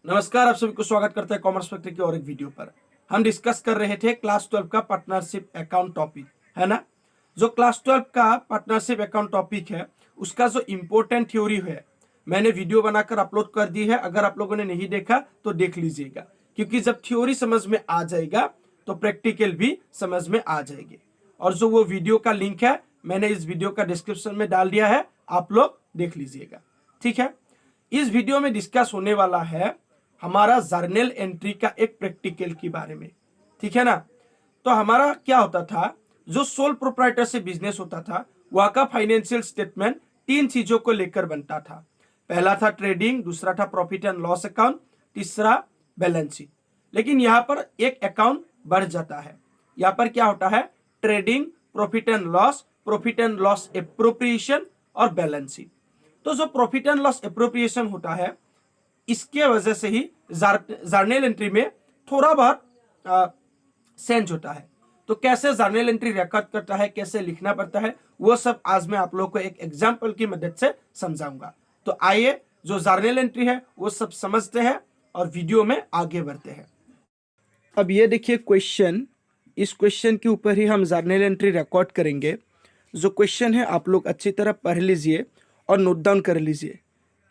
नमस्कार, आप सभी को स्वागत करते हैं कॉमर्स फैक्ट्री की और एक वीडियो पर। हम डिस्कस कर रहे थे क्लास 12 का पार्टनरशिप अकाउंट टॉपिक, है ना। जो क्लास 12 का पार्टनरशिप अकाउंट टॉपिक है उसका जो इम्पोर्टेंट थ्योरी है मैंने वीडियो बनाकर अपलोड कर दी है। अगर आप लोगों ने नहीं देखा तो देख लीजिएगा, क्योंकि जब थ्योरी समझ में आ जाएगा तो प्रैक्टिकल भी समझ में आ जाएगी। और जो वो वीडियो का लिंक है मैंने इस वीडियो का डिस्क्रिप्शन में डाल दिया है, आप लोग देख लीजिएगा। ठीक है, इस वीडियो में डिस्कस होने वाला है हमारा जर्नल एंट्री का एक प्रैक्टिकल के बारे में। ठीक है ना। तो हमारा क्या होता था, जो सोल प्रोप्राइटर से बिजनेस होता था वहां का फाइनेंशियल स्टेटमेंट तीन चीजों को लेकर बनता था। पहला था ट्रेडिंग, दूसरा था प्रॉफिट एंड लॉस अकाउंट, तीसरा बैलेंस शीट। लेकिन यहाँ पर एक अकाउंट बढ़ जाता है। यहाँ पर क्या होता है, trading, profit and loss appropriation और बैलेंस शीट। तो जो प्रॉफिट एंड लॉस एप्रोप्रिएशन होता है इसके वजह से ही जर्नल एंट्री में थोड़ा बहुत चेंज होता है। तो कैसे जर्नल एंट्री रिकॉर्ड करता है, कैसे लिखना पड़ता है, वो सब आज मैं आप लोगों को एक एग्जांपल की मदद से समझाऊंगा। तो आइए जो जर्नल एंट्री है वो सब समझते हैं और वीडियो में आगे बढ़ते हैं। अब ये देखिए क्वेश्चन, इस क्वेश्चन के ऊपर ही हम जर्नल एंट्री रिकॉर्ड करेंगे। जो क्वेश्चन है आप लोग अच्छी तरह पढ़ लीजिए और नोट डाउन कर लीजिए।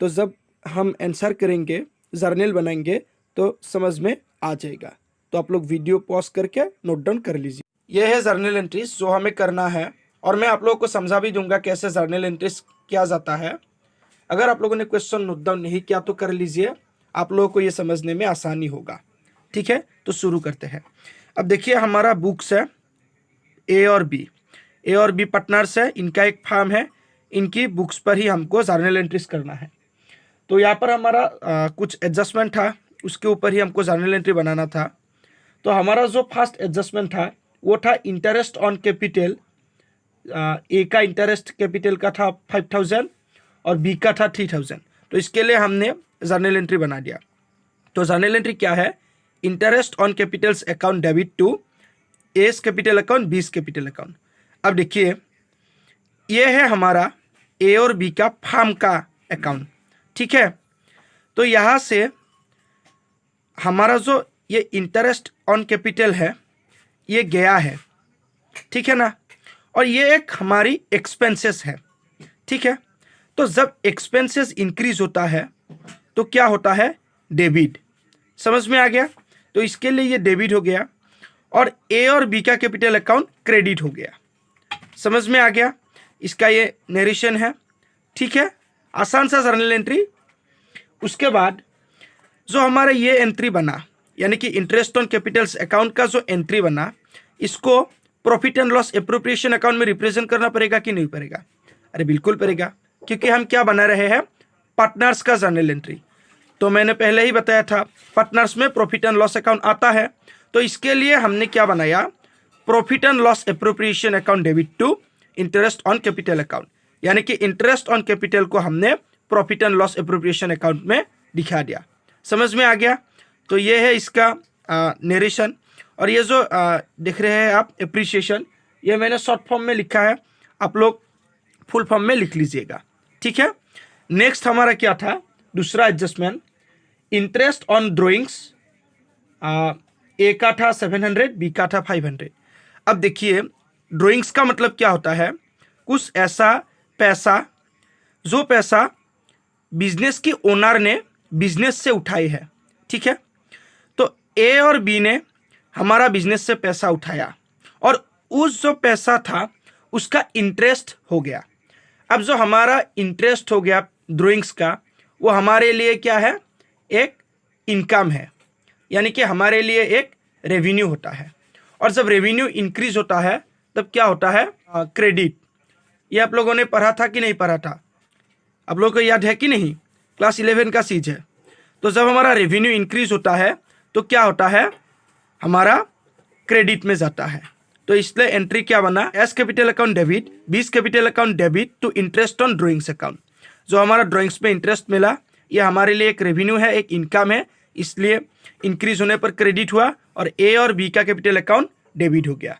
तो जब हम आंसर करेंगे, जर्नल बनाएंगे तो समझ में आ जाएगा। तो आप लोग वीडियो पॉज करके नोट डाउन कर लीजिए। यह है जर्नल एंट्रीज जो हमें करना है, और मैं आप लोगों को समझा भी दूंगा कैसे जर्नल एंट्रीज किया जाता है। अगर आप लोगों ने क्वेश्चन नोट डाउन नहीं किया तो कर लीजिए, आप लोगों को यह समझने में आसानी होगा। ठीक है, तो शुरू करते हैं। अब देखिए हमारा बुक्स है ए और बी पार्टनर्स है, इनका एक फार्म है, इनकी बुक्स पर ही हमको जर्नल एंट्रीज करना है। तो यहाँ पर हमारा कुछ एडजस्टमेंट था, उसके ऊपर ही हमको जर्नल एंट्री बनाना था। तो हमारा जो फर्स्ट एडजस्टमेंट था वो था इंटरेस्ट ऑन कैपिटल। ए का इंटरेस्ट कैपिटल का था 5000 और बी का था 3000। तो इसके लिए हमने जर्नल एंट्री बना दिया। तो जर्नल एंट्री क्या है, interest on capitals account debit to S capital account, B's capital account. अब देखिए ये है हमारा ए और बी का फार्म का अकाउंट। ठीक है, तो यहाँ से हमारा जो ये इंटरेस्ट ऑन कैपिटल है ये गया है। ठीक है ना, और ये एक हमारी एक्सपेंसेस है। ठीक है, तो जब एक्सपेंसेस इंक्रीज होता है तो क्या होता है, डेबिट। समझ में आ गया। तो इसके लिए ये डेबिट हो गया और ए और बी का कैपिटल अकाउंट क्रेडिट हो गया। समझ में आ गया, इसका ये नरेशन है। ठीक है, आसान सा जर्नल एंट्री। उसके बाद जो हमारा ये एंट्री बना, यानी कि इंटरेस्ट ऑन कैपिटल्स अकाउंट का जो एंट्री बना, इसको profit and loss appropriation account में रिप्रेजेंट करना पड़ेगा कि नहीं पड़ेगा? अरे बिल्कुल पड़ेगा, क्योंकि हम क्या बना रहे हैं, पार्टनर्स का जर्नल एंट्री। तो मैंने पहले ही बताया था पार्टनर्स में प्रॉफिट एंड लॉस अकाउंट आता है। तो इसके लिए हमने क्या बनाया, profit and loss appropriation account debit to interest on capital account, यानी कि इंटरेस्ट ऑन कैपिटल को हमने profit and loss appropriation account में दिखा दिया। समझ में आ गया। तो ये है इसका नरेशन। और ये जो देख रहे हैं आप एप्रिसिएशन, ये मैंने शॉर्ट फॉर्म में लिखा है, आप लोग फुल फॉर्म में लिख लीजिएगा। ठीक है, नेक्स्ट हमारा क्या था, दूसरा एडजस्टमेंट, इंटरेस्ट ऑन ड्रॉइंग्स। ए का था 700, बी का था 500। अब देखिए ड्रॉइंग्स का मतलब क्या होता है, कुछ ऐसा पैसा जो पैसा बिजनेस की ओनर ने बिजनेस से उठाई है। ठीक है, तो ए और बी ने हमारा बिजनेस से पैसा उठाया और उस जो पैसा था उसका इंटरेस्ट हो गया। अब जो हमारा इंटरेस्ट हो गया ड्रॉइंग्स का, वो हमारे लिए क्या है, एक इनकम है, यानी कि हमारे लिए एक रेवेन्यू होता है। और जब रेवेन्यू इंक्रीज होता है तब क्या होता है, क्रेडिट। ये आप लोगों ने पढ़ा था कि नहीं पढ़ा था, आप लोगों को याद है कि नहीं, क्लास 11 का चीज है। तो जब हमारा रेवेन्यू इंक्रीज होता है तो क्या होता है, हमारा क्रेडिट में जाता है। तो इसलिए एंट्री क्या बना, S capital account debit, B's capital account debit to interest on drawings account. जो हमारा ड्रॉइंग्स पे इंटरेस्ट मिला, ये हमारे लिए एक रेवेन्यू है, एक इनकम है, इसलिए इंक्रीज होने पर क्रेडिट हुआ और ए और बी का कैपिटल अकाउंट डेबिट हो गया।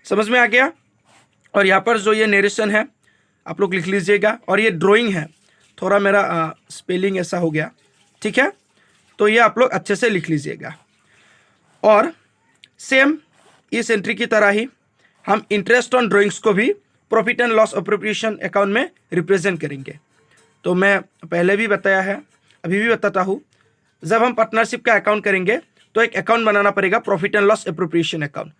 समझ में आ गया। और यहाँ पर जो ये नरेशन है आप लोग लिख लीजिएगा। और ये ड्राइंग है, थोड़ा मेरा स्पेलिंग ऐसा हो गया। ठीक है, तो ये आप लोग अच्छे से लिख लीजिएगा। और सेम इस एंट्री की तरह ही हम इंटरेस्ट ऑन ड्राइंग्स को भी profit and loss appropriation account में रिप्रेजेंट करेंगे। तो मैं पहले भी बताया है, अभी भी बताता हूँ, जब हम पार्टनरशिप का अकाउंट करेंगे तो एक अकाउंट बनाना पड़ेगा, profit and loss appropriation account.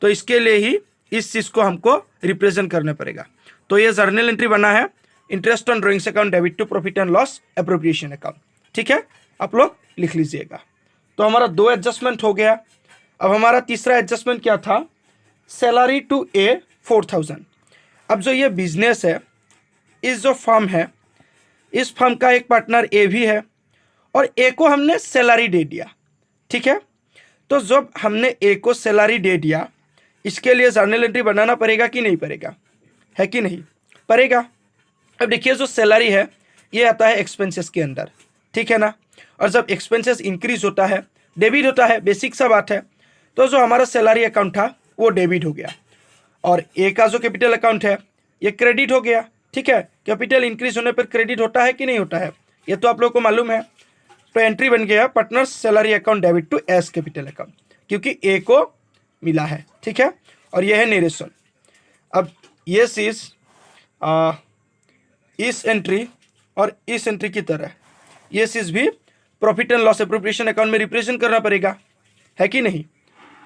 तो इसके लिए ही इस चीज़ को हमको रिप्रेजेंट करना पड़ेगा। तो ये जर्नल एंट्री बना है, interest on drawings account debit to profit and loss appropriation account. ठीक है, आप लोग लिख लीजिएगा। तो हमारा 2 एडजस्टमेंट हो गया। अब हमारा तीसरा एडजस्टमेंट क्या था, सैलरी टू ए 4000। अब जो ये बिजनेस है, इस जो फर्म है, इस फर्म का एक पार्टनर ए भी है और ए को हमने सैलरी दे दिया। ठीक है, तो जब हमने ए को सैलरी दे दिया, इसके लिए जर्नल एंट्री बनाना पड़ेगा कि नहीं पड़ेगा, है कि नहीं पड़ेगा। अब देखिए जो सैलरी है ये आता है एक्सपेंसेस के अंदर, ठीक है ना। और जब एक्सपेंसेस इंक्रीज होता है, डेबिट होता है, बेसिक सा बात है। तो जो हमारा सैलरी अकाउंट था वो डेबिट हो गया और ए का जो कैपिटल अकाउंट है ये क्रेडिट हो गया। ठीक है, कैपिटल इंक्रीज होने पर क्रेडिट होता है कि नहीं होता है, ये तो आप लोगों को मालूम है। तो एंट्री बन गया partners salary account debit to S capital account, क्योंकि ए को मिला है। ठीक है, और यह है नरेशन। अब ये चीज इस एंट्री और इस एंट्री की तरह ये चीज भी profit and loss appropriation account में रिप्रेजेंट करना पड़ेगा, है कि नहीं।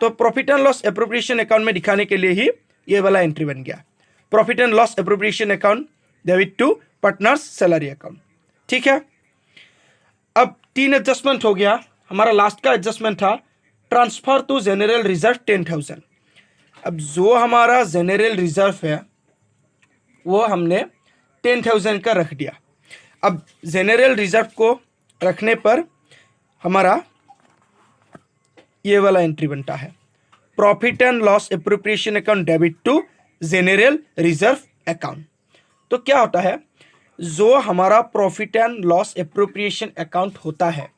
तो profit and loss appropriation account में दिखाने के लिए ही ये वाला एंट्री बन गया, profit and loss appropriation account debit to partners salary account. ठीक है, अब 3 एडजस्टमेंट हो गया। हमारा लास्ट का एडजस्टमेंट था ट्रांसफर टू जनरल रिजर्व 10,000। अब जो हमारा जनरल रिजर्व है वो हमने 10,000 का रख दिया। अब जनरल रिजर्व को रखने पर हमारा ये वाला एंट्री बनता है, profit and loss appropriation account debit to general reserve account. तो क्या होता है, जो हमारा profit and loss appropriation account होता है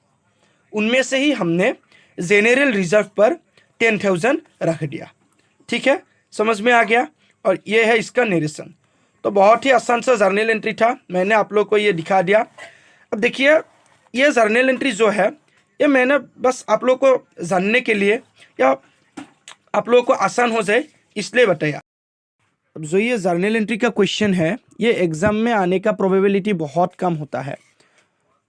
उनमें से ही हमने जनरल रिजर्व पर 10,000 रख दिया। ठीक है, समझ में आ गया। और ये है इसका नरेशन। तो बहुत ही आसान सा जर्नल एंट्री था, मैंने आप लोग को ये दिखा दिया। अब देखिए ये जर्नल एंट्री जो है ये मैंने बस आप लोग को जानने के लिए या आप लोगों को आसान हो जाए इसलिए बताया। अब जो ये जर्नल एंट्री का क्वेश्चन है ये एग्ज़ाम में आने का प्रोबेबिलिटी बहुत कम होता है।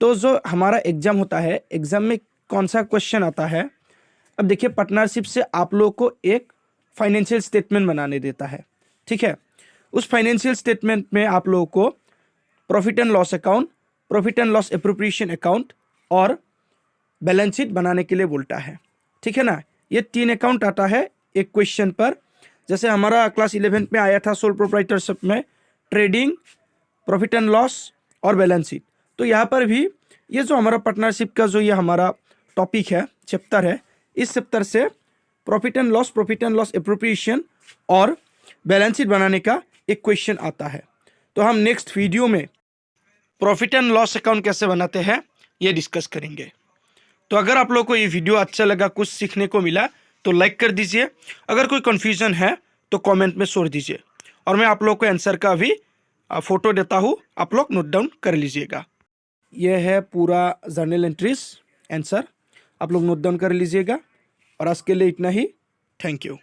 तो जो हमारा एग्ज़ाम होता है, एग्ज़ाम में कौन सा क्वेश्चन आता है, अब देखिए पार्टनरशिप से आप लोग को एक फाइनेंशियल स्टेटमेंट बनाने देता है। ठीक है, उस फाइनेंशियल स्टेटमेंट में आप लोगों को profit and loss account, profit and loss appropriation account और बैलेंस शीट बनाने के लिए बोलता है। ठीक है ना, ये 3 अकाउंट आता है एक क्वेश्चन पर। जैसे हमारा क्लास 11 में आया था सोल प्रोप्राइटरशिप में ट्रेडिंग, प्रॉफिट एंड लॉस और बैलेंस शीट। तो यहाँ पर भी ये जो हमारा पार्टनरशिप का जो ये हमारा टॉपिक है, चैप्टर है, इस चैप्टर से प्रॉफिट एंड लॉस एप्रोप्रिएशन और बैलेंस शीट बनाने का एक क्वेश्चन आता है। तो हम नेक्स्ट वीडियो में प्रॉफिट एंड लॉस अकाउंट कैसे बनाते हैं ये डिस्कस करेंगे। तो अगर आप लोग को ये वीडियो अच्छा लगा, कुछ सीखने को मिला तो लाइक कर दीजिए। अगर कोई कन्फ्यूजन है तो कमेंट में छोड़ दीजिए और मैं आप लोग को आंसर का भी फोटो देता हूँ, आप लोग नोट डाउन कर लीजिएगा। यह है पूरा जर्नल एंट्रीज आंसर, आप लोग नोट डाउन कर लीजिएगा। और आज के लिए इतना ही, थैंक यू।